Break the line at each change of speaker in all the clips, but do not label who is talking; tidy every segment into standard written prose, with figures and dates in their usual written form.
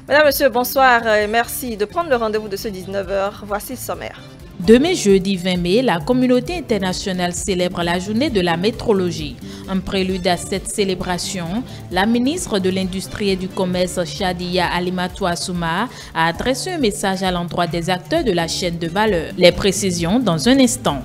Mesdames, Messieurs, bonsoir et merci de prendre le rendez-vous de ce 19h. Voici le sommaire.
Demain, jeudi 20 mai, la communauté internationale célèbre la journée de la métrologie. En prélude à cette célébration, la ministre de l'Industrie et du Commerce, Shadiya Alimatou Assouma, a adressé un message à l'endroit des acteurs de la chaîne de valeur. Les précisions dans un instant.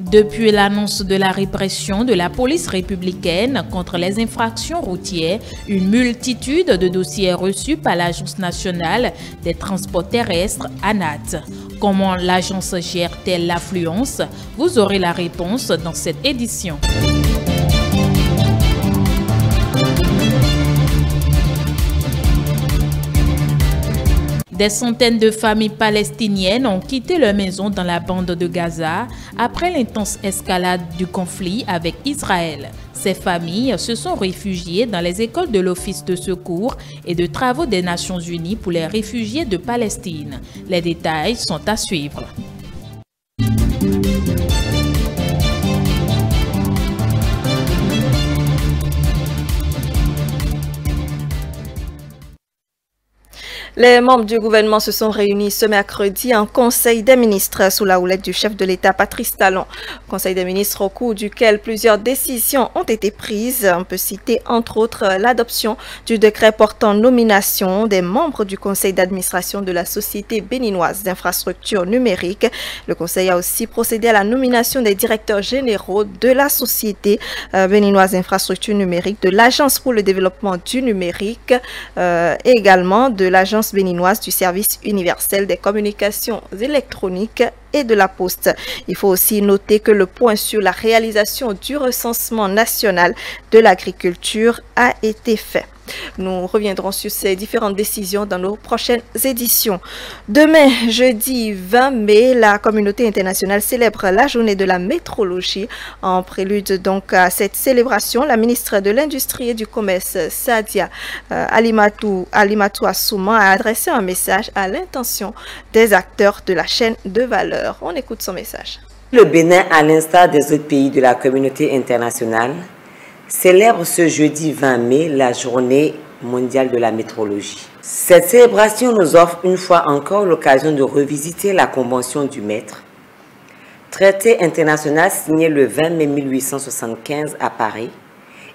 Depuis l'annonce de la répression de la police républicaine contre les infractions routières, une multitude de dossiers reçus par l'Agence nationale des transports terrestres, ANAT. Comment l'agence gère-t-elle l'affluence? Vous aurez la réponse dans cette édition. Des centaines de familles palestiniennes ont quitté leur maison dans la bande de Gaza après l'intense escalade du conflit avec Israël. Ces familles se sont réfugiées dans les écoles de l'Office de secours et de travaux des Nations Unies pour les réfugiés de Palestine. Les détails sont à suivre.
Les membres du gouvernement se sont réunis ce mercredi en Conseil des ministres sous la houlette du chef de l'État Patrice Talon. Conseil des ministres au cours duquel plusieurs décisions ont été prises. On peut citer entre autres l'adoption du décret portant nomination des membres du conseil d'administration de la Société béninoise d'infrastructures numériques. Le conseil a aussi procédé à la nomination des directeurs généraux de la Société béninoise d'infrastructures numériques, de l'Agence pour le développement du numérique et également de l'Agence béninoise du service universel des communications électroniques et de la poste. Il faut aussi noter que le point sur la réalisation du recensement national de l'agriculture a été fait. Nous reviendrons sur ces différentes décisions dans nos prochaines éditions. Demain, jeudi 20 mai, la communauté internationale célèbre la journée de la métrologie. En prélude donc à cette célébration, la ministre de l'Industrie et du Commerce, Shadiya Alimatou Assouma, a adressé un message à l'intention des acteurs de la chaîne de valeur. On écoute son message.
Le Bénin, à l'instar des autres pays de la communauté internationale, célèbre ce jeudi 20 mai la journée mondiale de la métrologie. Cette célébration nous offre une fois encore l'occasion de revisiter la Convention du Maître, traité international signé le 20 mai 1875 à Paris,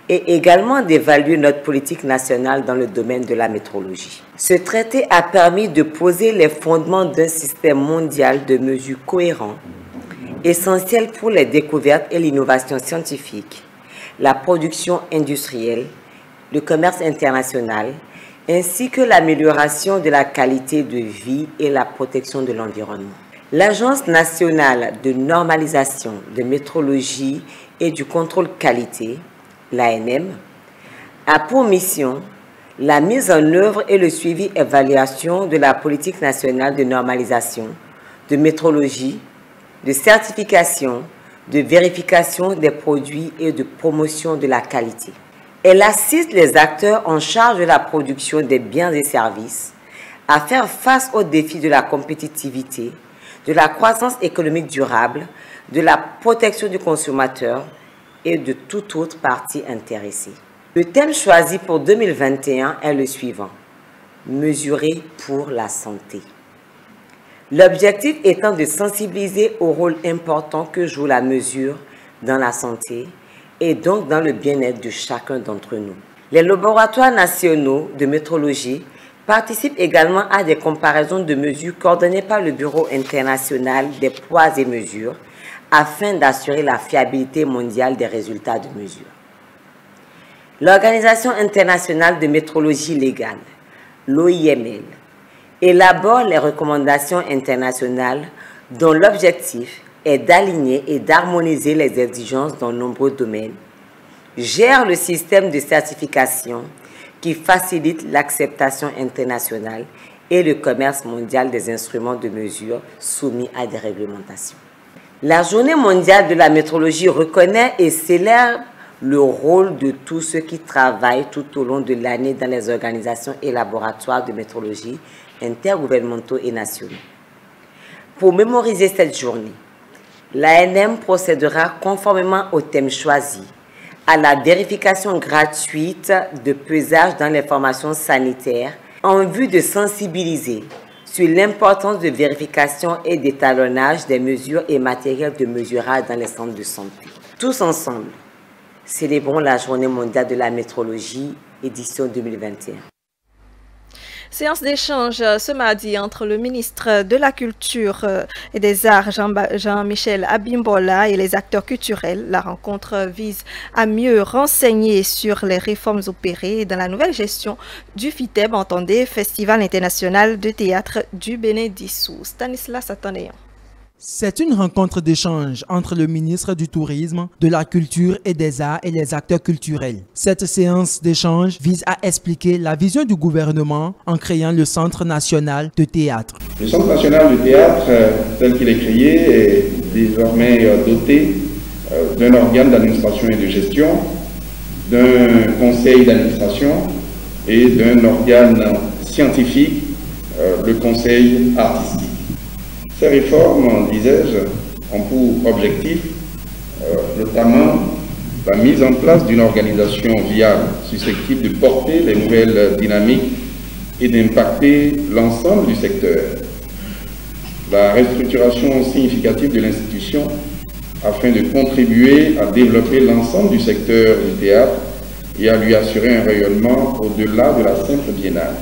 et également d'évaluer notre politique nationale dans le domaine de la métrologie. Ce traité a permis de poser les fondements d'un système mondial de mesures cohérent, essentiel pour les découvertes et l'innovation scientifique, la production industrielle, le commerce international, ainsi que l'amélioration de la qualité de vie et la protection de l'environnement. L'Agence nationale de normalisation, de métrologie et du contrôle qualité, l'ANM, a pour mission la mise en œuvre et le suivi-évaluation de la politique nationale de normalisation, de métrologie, de certification, de vérification des produits et de promotion de la qualité. Elle assiste les acteurs en charge de la production des biens et services à faire face aux défis de la compétitivité, de la croissance économique durable, de la protection du consommateur et de toute autre partie intéressée. Le thème choisi pour 2021 est le suivant: mesurer pour la santé. L'objectif étant de sensibiliser au rôle important que joue la mesure dans la santé et donc dans le bien-être de chacun d'entre nous. Les laboratoires nationaux de métrologie participent également à des comparaisons de mesures coordonnées par le Bureau international des poids et mesures afin d'assurer la fiabilité mondiale des résultats de mesure. L'Organisation internationale de métrologie légale, l'OIML, élabore les recommandations internationales dont l'objectif est d'aligner et d'harmoniser les exigences dans de nombreux domaines, gère le système de certification qui facilite l'acceptation internationale et le commerce mondial des instruments de mesure soumis à des réglementations. La Journée mondiale de la métrologie reconnaît et célèbre le rôle de tous ceux qui travaillent tout au long de l'année dans les organisations et laboratoires de métrologie intergouvernementaux et nationaux. Pour mémoriser cette journée, L'ANM procédera conformément au thème choisi à la vérification gratuite de pesage dans les formations sanitaires en vue de sensibiliser sur l'importance de vérification et d'étalonnage des mesures et matériels de mesurage dans les centres de santé. Tous ensemble, célébrons la Journée mondiale de la métrologie, édition 2021.
Séance d'échange ce mardi entre le ministre de la Culture et des Arts, Jean-Michel Abimbola, et les acteurs culturels. La rencontre vise à mieux renseigner sur les réformes opérées dans la nouvelle gestion du FITEB, entendez, Festival international de théâtre du Bénin dissous. Stanislas Atanéan.
C'est une rencontre d'échange entre le ministre du Tourisme, de la Culture et des Arts et les acteurs culturels. Cette séance d'échange vise à expliquer la vision du gouvernement en créant le Centre national de théâtre.
Le Centre national de théâtre, tel qu'il est créé, est désormais doté d'un organe d'administration et de gestion, d'un conseil d'administration et d'un organe scientifique, le conseil artistique. Ces réformes, disais-je, ont pour objectif notamment la mise en place d'une organisation viable, susceptible de porter les nouvelles dynamiques et d'impacter l'ensemble du secteur. La restructuration significative de l'institution afin de contribuer à développer l'ensemble du secteur du théâtre et à lui assurer un rayonnement au-delà de la simple biennale.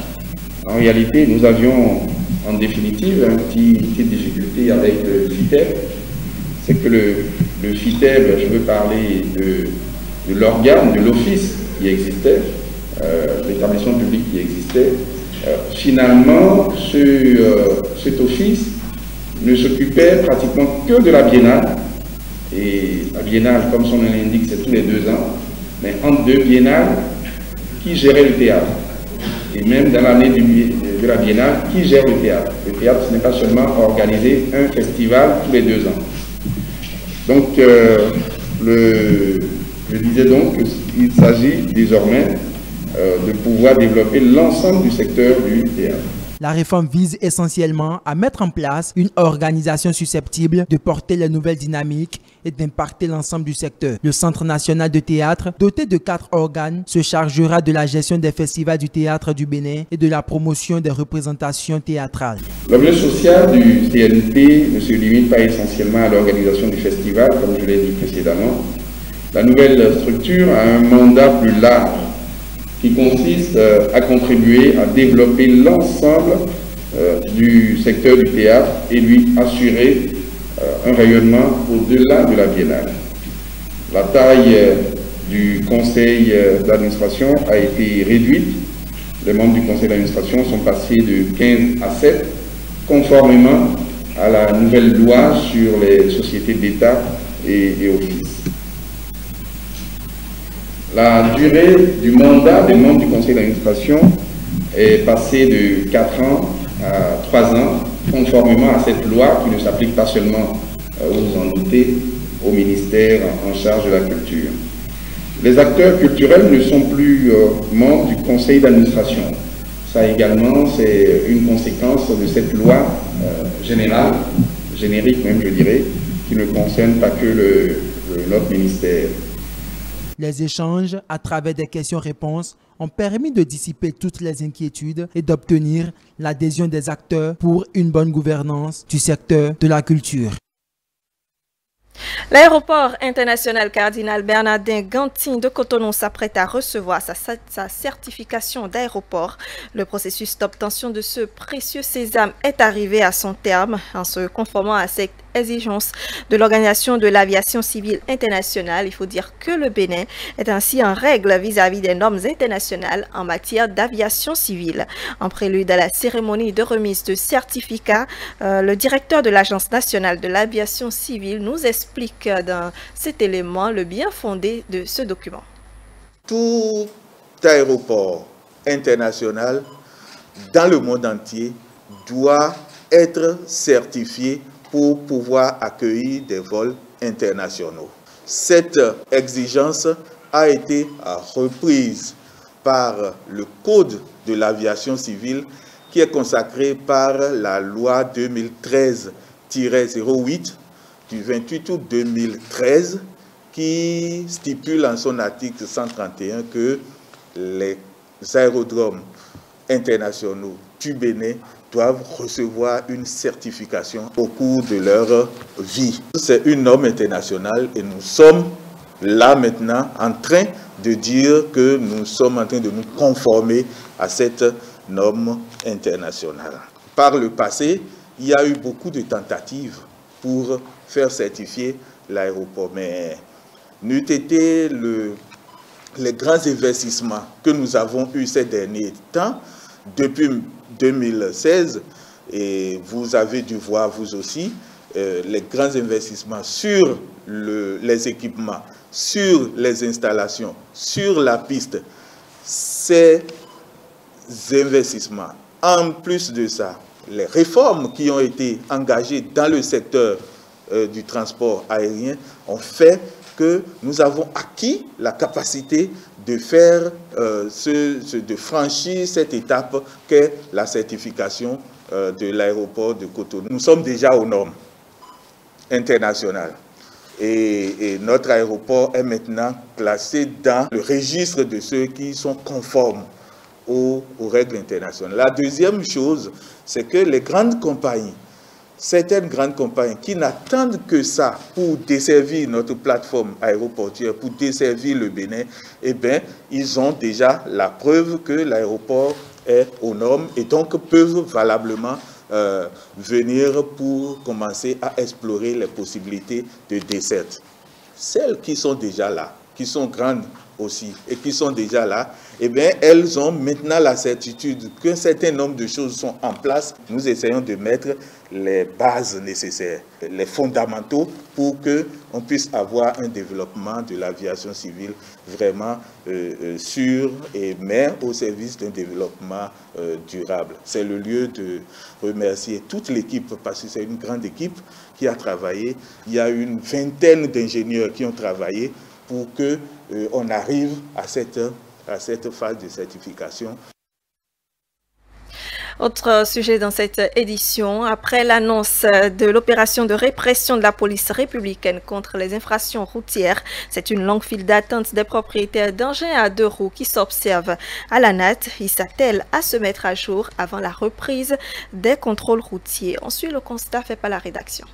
En réalité, nous avions en définitive une petite difficulté avec le FITEB, c'est que le FITEB, je veux parler de l'organe, de l'office qui existait, l'établissement public qui existait. Finalement, cet office ne s'occupait pratiquement que de la biennale, et la biennale, comme son nom l'indique, c'est tous les 2 ans, mais entre 2 biennales, qui gérait le théâtre. Et même dans l'année de la biennale, qui gère le théâtre? Le théâtre, ce n'est pas seulement organiser un festival tous les 2 ans. Donc, je disais donc qu'il s'agit désormais de pouvoir développer l'ensemble du secteur du théâtre.
La réforme vise essentiellement à mettre en place une organisation susceptible de porter les nouvelles dynamiques et d'impacter l'ensemble du secteur. Le Centre national de théâtre, doté de 4 organes, se chargera de la gestion des festivals du théâtre du Bénin et de la promotion des représentations théâtrales.
L'objet social du CNT ne se limite pas essentiellement à l'organisation du festival, comme je l'ai dit précédemment. La nouvelle structure a un mandat plus large qui consiste à contribuer à développer l'ensemble du secteur du théâtre et lui assurer un rayonnement au-delà de la biennale. La taille du conseil d'administration a été réduite. Les membres du conseil d'administration sont passés de 15 à 7, conformément à la nouvelle loi sur les sociétés d'État et offices. La durée du mandat des membres du conseil d'administration est passée de 4 ans à 3 ans, conformément à cette loi qui ne s'applique pas seulement, vous en doutez, au ministère en charge de la culture. Les acteurs culturels ne sont plus membres du conseil d'administration. Ça également, c'est une conséquence de cette loi générale, générique même je dirais, qui ne concerne pas que notre ministère.
Les échanges, à travers des questions-réponses, ont permis de dissiper toutes les inquiétudes et d'obtenir l'adhésion des acteurs pour une bonne gouvernance du secteur de la culture.
L'aéroport international Cardinal Bernardin Gantin de Cotonou s'apprête à recevoir sa certification d'aéroport. Le processus d'obtention de ce précieux sésame est arrivé à son terme en se conformant à cette exigence de l'Organisation de l'aviation civile internationale. Il faut dire que le Bénin est ainsi en règle vis-à-vis des normes internationales en matière d'aviation civile. En prélude à la cérémonie de remise de certificat, le directeur de l'Agence nationale de l'aviation civile nous explique dans cet élément le bien fondé de ce document.
Tout aéroport international dans le monde entier doit être certifié pour pouvoir accueillir des vols internationaux. Cette exigence a été reprise par le Code de l'aviation civile qui est consacré par la loi 2013-08 du 28 août 2013 qui stipule en son article 131 que les aérodromes internationaux du Bénin doivent recevoir une certification au cours de leur vie. C'est une norme internationale et nous sommes là maintenant en train de dire que nous sommes en train de nous conformer à cette norme internationale. Par le passé, il y a eu beaucoup de tentatives pour faire certifier l'aéroport, mais n'eût été les grands investissements que nous avons eus ces derniers temps, depuis 2016, et vous avez dû voir vous aussi, les grands investissements sur les équipements, sur les installations, sur la piste. Ces investissements, en plus de ça, les réformes qui ont été engagées dans le secteur du transport aérien ont fait que nous avons acquis la capacité de faire, de franchir cette étape qu'est la certification de l'aéroport de Cotonou. Nous sommes déjà aux normes internationales et notre aéroport est maintenant classé dans le registre de ceux qui sont conformes aux règles internationales. La deuxième chose, c'est que les grandes compagnies, certaines grandes compagnies qui n'attendent que ça pour desservir notre plateforme aéroportuaire, pour desservir le Bénin, eh bien, ils ont déjà la preuve que l'aéroport est aux normes et donc peuvent valablement venir pour commencer à explorer les possibilités de desserte. Celles qui sont déjà là, qui sont grandes aussi et qui sont déjà là, eh bien, elles ont maintenant la certitude qu'un certain nombre de choses sont en place. Nous essayons de mettre les bases nécessaires, les fondamentaux pour qu'on puisse avoir un développement de l'aviation civile vraiment sûr mais au service d'un développement durable. C'est le lieu de remercier toute l'équipe parce que c'est une grande équipe qui a travaillé. Il y a une vingtaine d'ingénieurs qui ont travaillé pour qu'on arrive à cette phase de certification.
Autre sujet dans cette édition, après l'annonce de l'opération de répression de la police républicaine contre les infractions routières, c'est une longue file d'attente des propriétaires d'engins à deux roues qui s'observent à la NAT. Ils s'attellent à se mettre à jour avant la reprise des contrôles routiers. On suit le constat fait par la rédaction.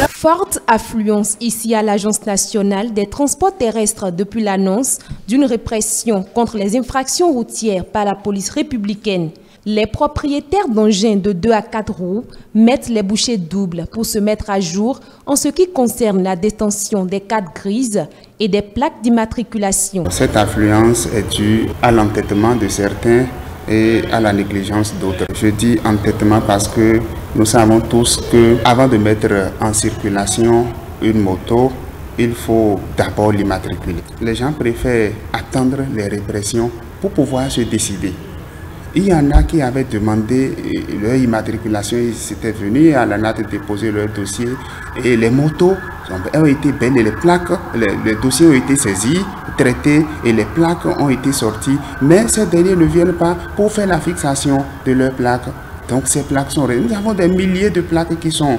Forte affluence ici à l'Agence nationale des transports terrestres depuis l'annonce d'une répression contre les infractions routières par la police républicaine. Les propriétaires d'engins de 2 à 4 roues mettent les bouchées doubles pour se mettre à jour en ce qui concerne la détention des cartes grises et des plaques d'immatriculation.
Cette affluence est due à l'entêtement de certains et à la négligence d'autres. Je dis entêtement parce que nous savons tous qu'avant de mettre en circulation une moto, il faut d'abord l'immatriculer. Les gens préfèrent attendre les répressions pour pouvoir se décider. Il y en a qui avaient demandé leur immatriculation, ils étaient venus à la NAT déposer leur dossier et les motos ont été belles et les plaques, les dossiers ont été saisis, traités et les plaques ont été sorties. Mais ces derniers ne viennent pas pour faire la fixation de leurs plaques. Donc ces plaques sont... Nous avons des milliers de plaques qui sont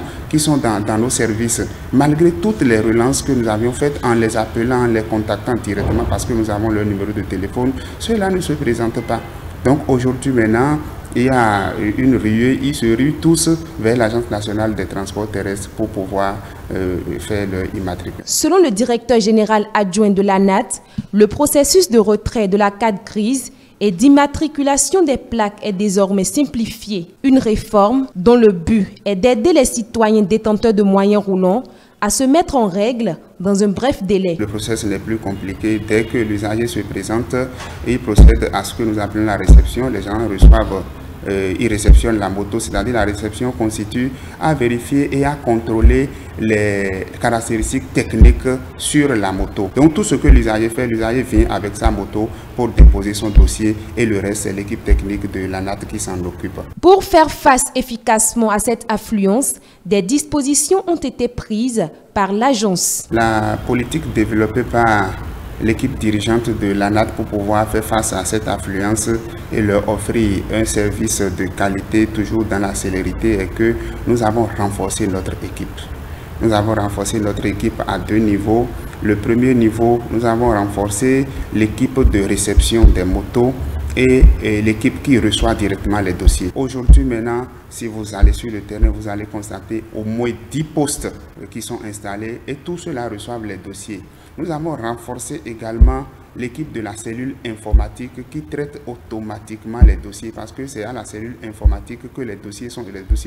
dans nos services, malgré toutes les relances que nous avions faites en les appelant, en les contactant directement parce que nous avons leur numéro de téléphone. Ceux-là ne se présentent pas. Donc aujourd'hui maintenant, il y a une ruée, ils se ruent tous vers l'Agence nationale des transports terrestres pour pouvoir faire leur immatriculation.
Selon le directeur général adjoint de la NAT, le processus de retrait de la carte grise et d'immatriculation des plaques est désormais simplifié. Une réforme dont le but est d'aider les citoyens détenteurs de moyens roulants à se mettre en règle dans un bref délai.
Le processus n'est plus compliqué. Dès que l'usager se présente, il procède à ce que nous appelons la réception. Les gens reçoivent, ils réceptionnent la moto, c'est-à-dire la réception constitue à vérifier et à contrôler les caractéristiques techniques sur la moto. Donc tout ce que l'usager fait, l'usager vient avec sa moto pour déposer son dossier et le reste, c'est l'équipe technique de la NAT qui s'en occupe.
Pour faire face efficacement à cette affluence, des dispositions ont été prises par l'agence.
La politique développée par l'équipe dirigeante de l'ANAT pour pouvoir faire face à cette affluence et leur offrir un service de qualité toujours dans la célérité et que nous avons renforcé notre équipe. Nous avons renforcé notre équipe à 2 niveaux. Le premier niveau, nous avons renforcé l'équipe de réception des motos et l'équipe qui reçoit directement les dossiers. Aujourd'hui maintenant, si vous allez sur le terrain, vous allez constater au moins 10 postes qui sont installés et tous ceux-là reçoivent les dossiers. Nous avons renforcé également l'équipe de la cellule informatique qui traite automatiquement les dossiers parce que c'est à la cellule informatique que les dossiers,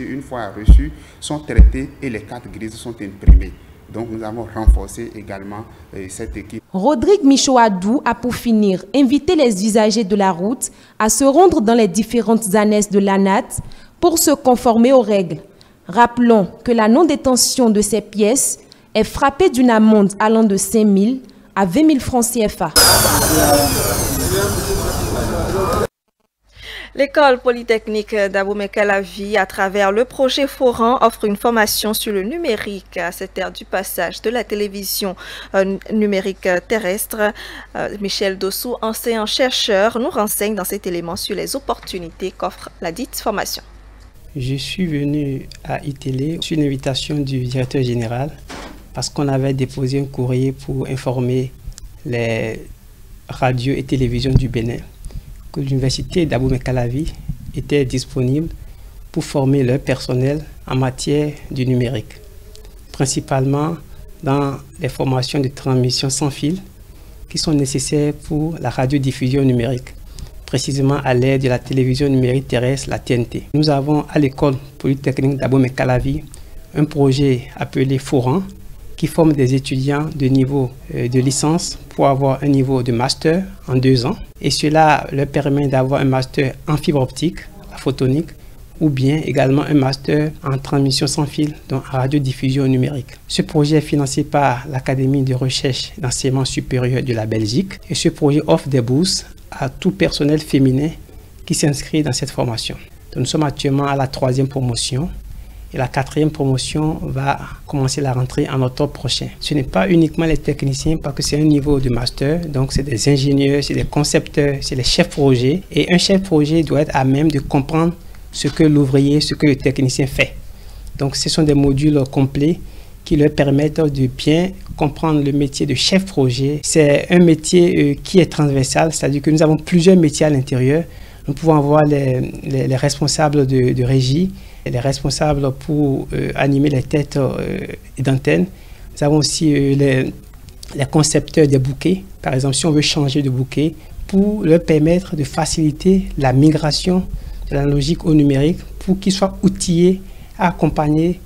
une fois reçus, sont traités et les cartes grises sont imprimées. Donc nous avons renforcé également cette équipe.
Rodrigue Michoadou a pour finir invité les usagers de la route à se rendre dans les différentes annexes de l'ANAT pour se conformer aux règles. Rappelons que la non-détention de ces pièces est frappée d'une amende allant de 5 000 à 20 000 francs CFA.
L'école polytechnique d'Abomey-Calavi, à travers le projet Foran, offre une formation sur le numérique à cette ère du passage de la télévision numérique terrestre. Michel Dossou, enseignant-chercheur, nous renseigne dans cet élément sur les opportunités qu'offre la dite formation.
Je suis venu à ITélé sur une invitation du directeur général parce qu'on avait déposé un courrier pour informer les radios et télévisions du Bénin que l'université d'Abomey-Calavi était disponible pour former leur personnel en matière du numérique, principalement dans les formations de transmission sans fil qui sont nécessaires pour la radiodiffusion numérique, précisément à l'ère de la télévision numérique terrestre, la TNT. Nous avons à l'école polytechnique d'Abomey-Calavi un projet appelé Foran qui forme des étudiants de niveau de licence pour avoir un niveau de master en 2 ans. Et cela leur permet d'avoir un master en fibre optique, la photonique, ou bien également un master en transmission sans fil, donc en radiodiffusion numérique. Ce projet est financé par l'Académie de recherche et d'enseignement supérieur de la Belgique. Et ce projet offre des bourses à tout personnel féminin qui s'inscrit dans cette formation. Donc nous sommes actuellement à la 3e promotion. Et la 4e promotion va commencer la rentrée en octobre prochain. Ce n'est pas uniquement les techniciens parce que c'est un niveau de master. Donc c'est des ingénieurs, c'est des concepteurs, c'est les chefs projets. Et un chef projet doit être à même de comprendre ce que l'ouvrier, ce que le technicien fait. Donc ce sont des modules complets qui leur permettent de bien comprendre le métier de chef projet. C'est un métier qui est transversal, c'est-à-dire que nous avons plusieurs métiers à l'intérieur. Nous pouvons avoir les responsables de régie, les responsables pour animer les têtes d'antenne. Nous avons aussi les concepteurs des bouquets. Par exemple, si on veut changer de bouquet, pour leur permettre de faciliter la migration de l'analogique au numérique pour qu'ils soient outillés à accompagner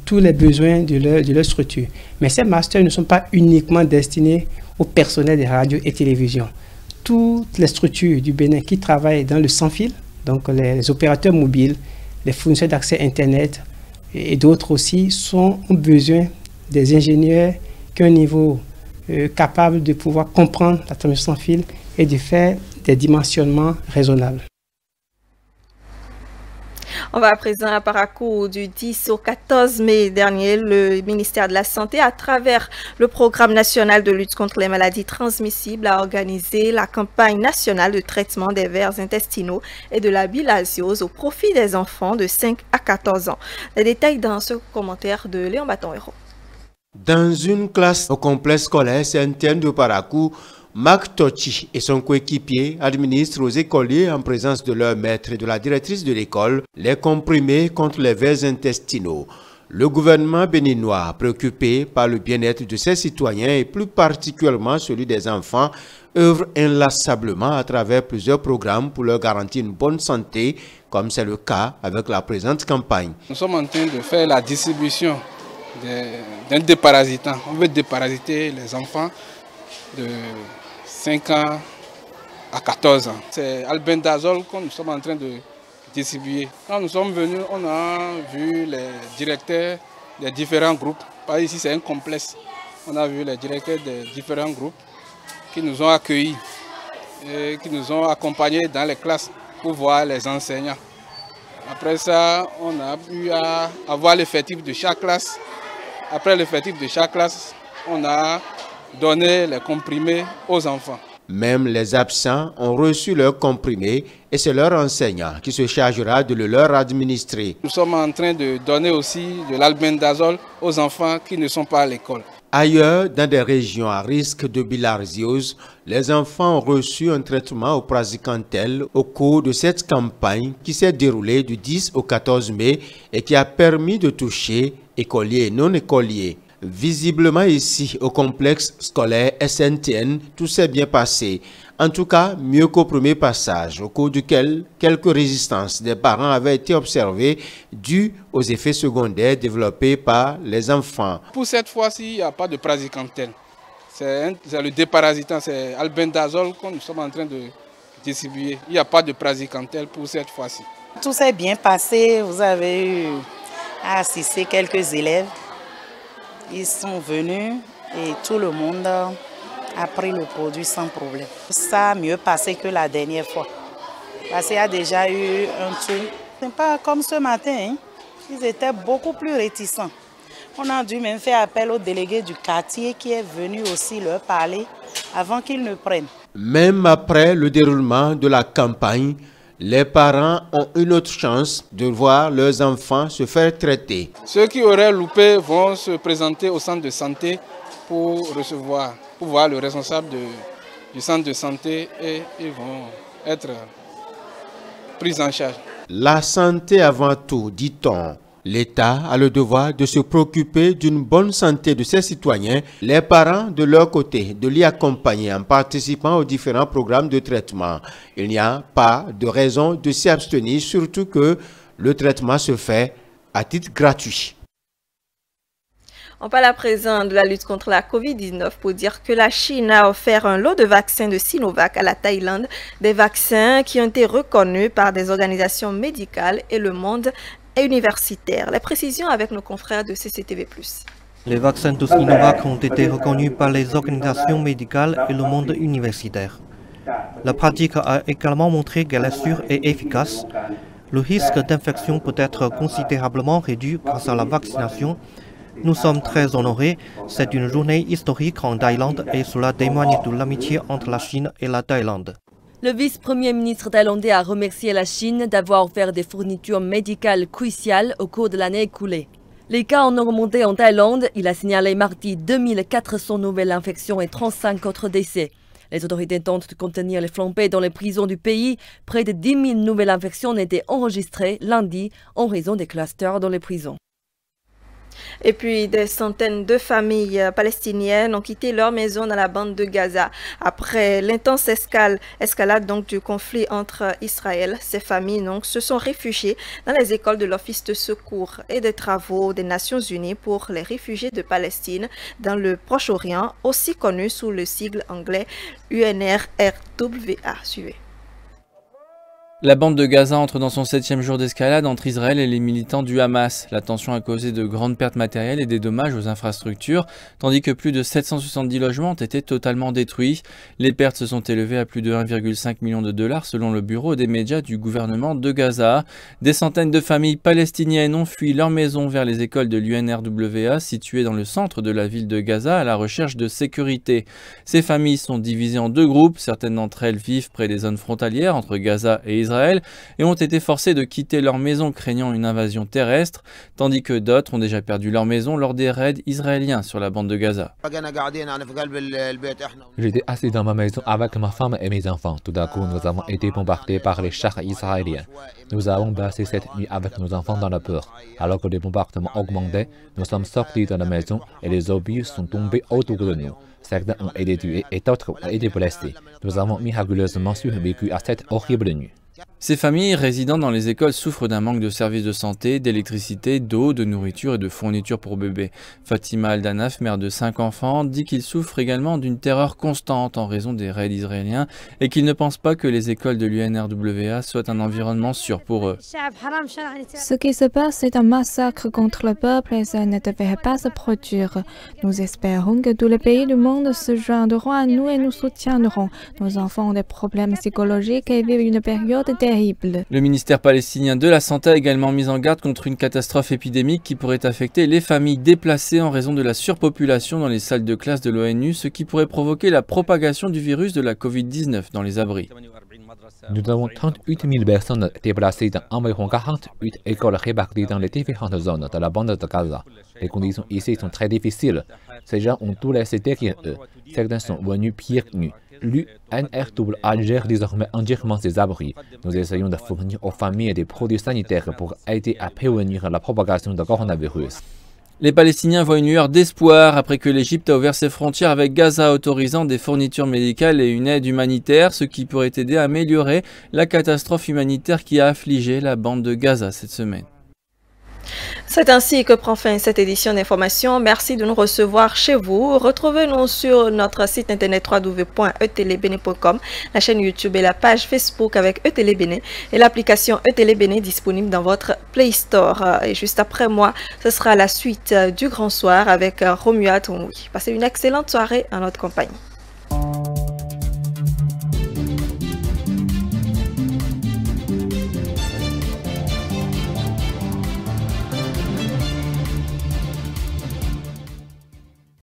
tous les besoins de leur structure. Mais ces masters ne sont pas uniquement destinés au personnel des radios et télévisions. Toutes les structures du Bénin qui travaillent dans le sans-fil, donc les opérateurs mobiles, les fournisseurs d'accès Internet et d'autres aussi, ont besoin des ingénieurs qui ont un niveau capable de pouvoir comprendre la transmission sans fil et de faire des dimensionnements raisonnables.
On va à présent à Parakou. Du 10 au 14 mai dernier, le ministère de la Santé, à travers le programme national de lutte contre les maladies transmissibles, a organisé la campagne nationale de traitement des vers intestinaux et de la bilharziose au profit des enfants de 5 à 14 ans. Les détails dans ce commentaire de Léon Baton-Héros.
Dans une classe au complexe scolaire Saint-Étienne de Parakou, Marc Tochi et son coéquipier administrent aux écoliers en présence de leur maître et de la directrice de l'école les comprimés contre les vers intestinaux. Le gouvernement béninois, préoccupé par le bien-être de ses citoyens et plus particulièrement celui des enfants, œuvre inlassablement à travers plusieurs programmes pour leur garantir une bonne santé, comme c'est le cas avec la présente campagne.
Nous sommes en train de faire la distribution d'un déparasitant. On veut déparasiter les enfants de 5 ans à 14 ans. C'est albendazole que nous sommes en train de distribuer. Quand nous sommes venus, on a vu les directeurs des différents groupes. Par ici, c'est un complexe. On a vu les directeurs des différents groupes qui nous ont accueillis et qui nous ont accompagnés dans les classes pour voir les enseignants. Après ça, on a pu avoir l'effectif de chaque classe. Après l'effectif de chaque classe, on a donner les comprimés aux enfants.
Même les absents ont reçu leurs comprimés et c'est leur enseignant qui se chargera de le leur administrer.
Nous sommes en train de donner aussi de l'albendazole aux enfants qui ne sont pas à l'école.
Ailleurs, dans des régions à risque de bilharziose, les enfants ont reçu un traitement au praziquantel au cours de cette campagne qui s'est déroulée du 10 au 14 mai et qui a permis de toucher écoliers et non-écoliers. Visiblement ici, au complexe scolaire SNTN, tout s'est bien passé. En tout cas, mieux qu'au premier passage, au cours duquel quelques résistances des parents avaient été observées dues aux effets secondaires développés par les enfants.
Pour cette fois-ci, il n'y a pas de praziquantel. C'est le déparasitant, c'est albendazole que nous sommes en train de distribuer. Il n'y a pas de praziquantel pour cette fois-ci.
Tout s'est bien passé. Vous avez eu à assister quelques élèves. Ils sont venus et tout le monde a pris le produit sans problème. Ça a mieux passé que la dernière fois. Parce qu'il y a déjà eu un tour. Ce n'est pas comme ce matin. Hein. Ils étaient beaucoup plus réticents. On a dû même faire appel au délégué du quartier qui est venu aussi leur parler avant qu'ils ne prennent.
Même après le déroulement de la campagne, les parents ont une autre chance de voir leurs enfants se faire traiter.
Ceux qui auraient loupé vont se présenter au centre de santé pour voir le responsable du centre de santé et ils vont être pris en charge.
La santé avant tout, dit-on. L'État a le devoir de se préoccuper d'une bonne santé de ses citoyens, les parents de leur côté de l'y accompagner en participant aux différents programmes de traitement. Il n'y a pas de raison de s'y abstenir, surtout que le traitement se fait à titre gratuit.
On parle à présent de la lutte contre la COVID-19 pour dire que la Chine a offert un lot de vaccins de Sinovac à la Thaïlande, des vaccins qui ont été reconnus par des organisations médicales et le monde universitaire. Les précisions avec nos confrères de CCTV+.
Les vaccins de Sinovac ont été reconnus par les organisations médicales et le monde universitaire. La pratique a également montré qu'elle est sûre et efficace. Le risque d'infection peut être considérablement réduit grâce à la vaccination. Nous sommes très honorés. C'est une journée historique en Thaïlande et cela témoigne de l'amitié entre la Chine et la Thaïlande.
Le vice-premier ministre thaïlandais a remercié la Chine d'avoir offert des fournitures médicales cruciales au cours de l'année écoulée. Les cas ont augmenté en Thaïlande. Il a signalé mardi 2400 nouvelles infections et 35 autres décès. Les autorités tentent de contenir les flambées dans les prisons du pays. Près de 10 000 nouvelles infections ont été enregistrées lundi en raison des clusters dans les prisons.
Et puis, des centaines de familles palestiniennes ont quitté leur maison dans la bande de Gaza. Après l'intense escalade du conflit entre Israël, ces familles se sont réfugiées dans les écoles de l'Office de secours et des travaux des Nations Unies pour les réfugiés de Palestine dans le Proche-Orient, aussi connu sous le sigle anglais UNRWA. Suivez.
La bande de Gaza entre dans son 7e jour d'escalade entre Israël et les militants du Hamas. La tension a causé de grandes pertes matérielles et des dommages aux infrastructures, tandis que plus de 770 logements ont été totalement détruits. Les pertes se sont élevées à plus de 1,5 million de dollars selon le bureau des médias du gouvernement de Gaza. Des centaines de familles palestiniennes ont fui leur maison vers les écoles de l'UNRWA situées dans le centre de la ville de Gaza à la recherche de sécurité. Ces familles sont divisées en deux groupes. Certaines d'entre elles vivent près des zones frontalières entre Gaza et Israël et ont été forcés de quitter leur maison craignant une invasion terrestre, tandis que d'autres ont déjà perdu leur maison lors des raids israéliens sur la bande de Gaza.
J'étais assis dans ma maison avec ma femme et mes enfants. Tout d'un coup, nous avons été bombardés par les chars israéliens. Nous avons passé cette nuit avec nos enfants dans la peur. Alors que les bombardements augmentaient, nous sommes sortis de la maison et les obus sont tombés autour de nous. Certains ont été tués et d'autres ont été blessés. Nous avons miraculeusement survécu à cette horrible nuit.
Ces familles résidant dans les écoles souffrent d'un manque de services de santé, d'électricité, d'eau, de nourriture et de fournitures pour bébés. Fatima Al-Danaf, mère de 5 enfants, dit qu'il souffre également d'une terreur constante en raison des raids israéliens et qu'il ne pense pas que les écoles de l'UNRWA soient un environnement sûr pour eux.
Ce qui se passe est un massacre contre le peuple et ça ne devrait pas se produire. Nous espérons que tous les pays du monde se joindront à nous et nous soutiendront. Nos enfants ont des problèmes psychologiques et vivent une période terrible. terrible.
Le ministère palestinien de la Santé a également mis en garde contre une catastrophe épidémique qui pourrait affecter les familles déplacées en raison de la surpopulation dans les salles de classe de l'ONU, ce qui pourrait provoquer la propagation du virus de la Covid-19 dans les abris.
Nous avons 38 000 personnes déplacées dans environ 48 écoles réparties dans les différentes zones de la bande de Gaza. Les conditions ici sont très difficiles. Ces gens ont tout laissé derrière eux. Certains sont venus pieds nus. L'UNRWA gère désormais entièrement ces abris. Nous essayons de fournir aux familles des produits sanitaires pour aider à prévenir la propagation du coronavirus.
Les Palestiniens voient une lueur d'espoir après que l'Égypte a ouvert ses frontières avec Gaza, autorisant des fournitures médicales et une aide humanitaire, ce qui pourrait aider à améliorer la catastrophe humanitaire qui a affligé la bande de Gaza cette semaine.
C'est ainsi que prend fin cette édition d'information. Merci de nous recevoir chez vous. Retrouvez-nous sur notre site internet www.etelebene.com, la chaîne YouTube et la page Facebook avec ETélé et l'application ETélé disponible dans votre Play Store. Et juste après moi, ce sera la suite du Grand Soir avec Romuald Toumoui. Passez une excellente soirée en notre compagnie.